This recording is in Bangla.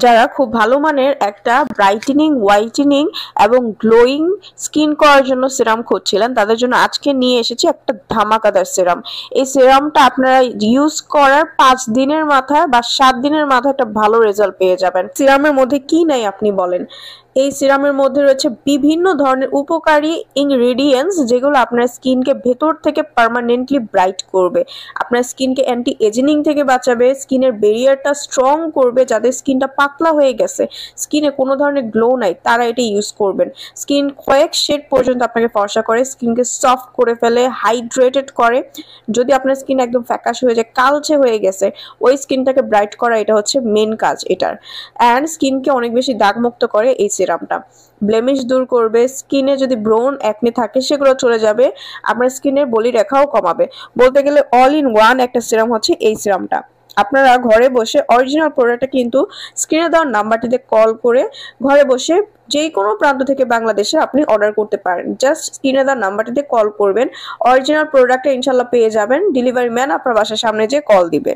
যারা খুব ভালো মানের একটা ব্রাইটেনিং, হোয়াইটেনিং এবং গ্লোয়িং স্কিন করার জন্য সিরাম খুঁজছিলেন, তাদের জন্য আজকে নিয়ে এসেছি একটা ধামাকাদার সিরাম। এই সিরামটা আপনারা ইউজ করার 5 দিনের মাথায় বা 7 দিনের মাথায় একটা ভালো রেজাল্ট পেয়ে যাবেন। সিরামের মধ্যে কি নাই আপনি বলেন? এই সিরামের মধ্যে রয়েছে বিভিন্ন ধরনের উপকারী ইনগ্রেডিয়েন্টস, যেগুলো আপনার স্কিনকে ভেতর থেকে পার্মানেন্টলি ব্রাইট করবে, আপনার স্কিনকে অ্যান্টি এজিং থেকে বাঁচাবে, স্কিনের ব্যারিয়ারটা স্ট্রং করবে। যাদের স্কিনটা পাতলা হয়ে গেছে, স্কিনে কোনো ধরনের গ্লো নাই, তারা এটা ইউজ করবেন। স্কিন কয়েক শেড পর্যন্ত আপনাকে ফর্সা করে, স্কিনকে সফট করে ফেলে, হাইড্রেটেড করে। যদি আপনার স্কিন একদম ফ্যাকাশ হয়ে যায়, কালচে হয়ে গেছে, ওই স্কিনটাকে ব্রাইট করা এটা হচ্ছে মেন কাজ এটার। অ্যান্ড স্কিনকে অনেক বেশি দাগমুক্ত করে এই সিরামটা। ব্লেমিশ দূর করবে, স্কিনে যদি ব্রোন একনি থাকে সেগুলো চলে যাবে, আপনার স্কিনের বলি রেখাও কমাবে। বলতে গেলে অল ইন ওয়ান একটা সিরাম হচ্ছে এই সিরামটা। আপনারা ঘরে বসে অরিজিনাল প্রোডাক্টটা কিন্তু স্ক্রিনে দেওয়ার নাম্বারটিতে কল করে ঘরে বসে যে কোনো প্রান্ত থেকে বাংলাদেশে আপনি অর্ডার করতে পারেন। জাস্ট স্ক্রিনে দেওয়ার নাম্বারটিতে কল করবেন, অরিজিনাল প্রোডাক্টটা ইনশাল্লাহ পেয়ে যাবেন। ডেলিভারি ম্যান আপনার বাসার সামনে যেয়ে কল দিবে।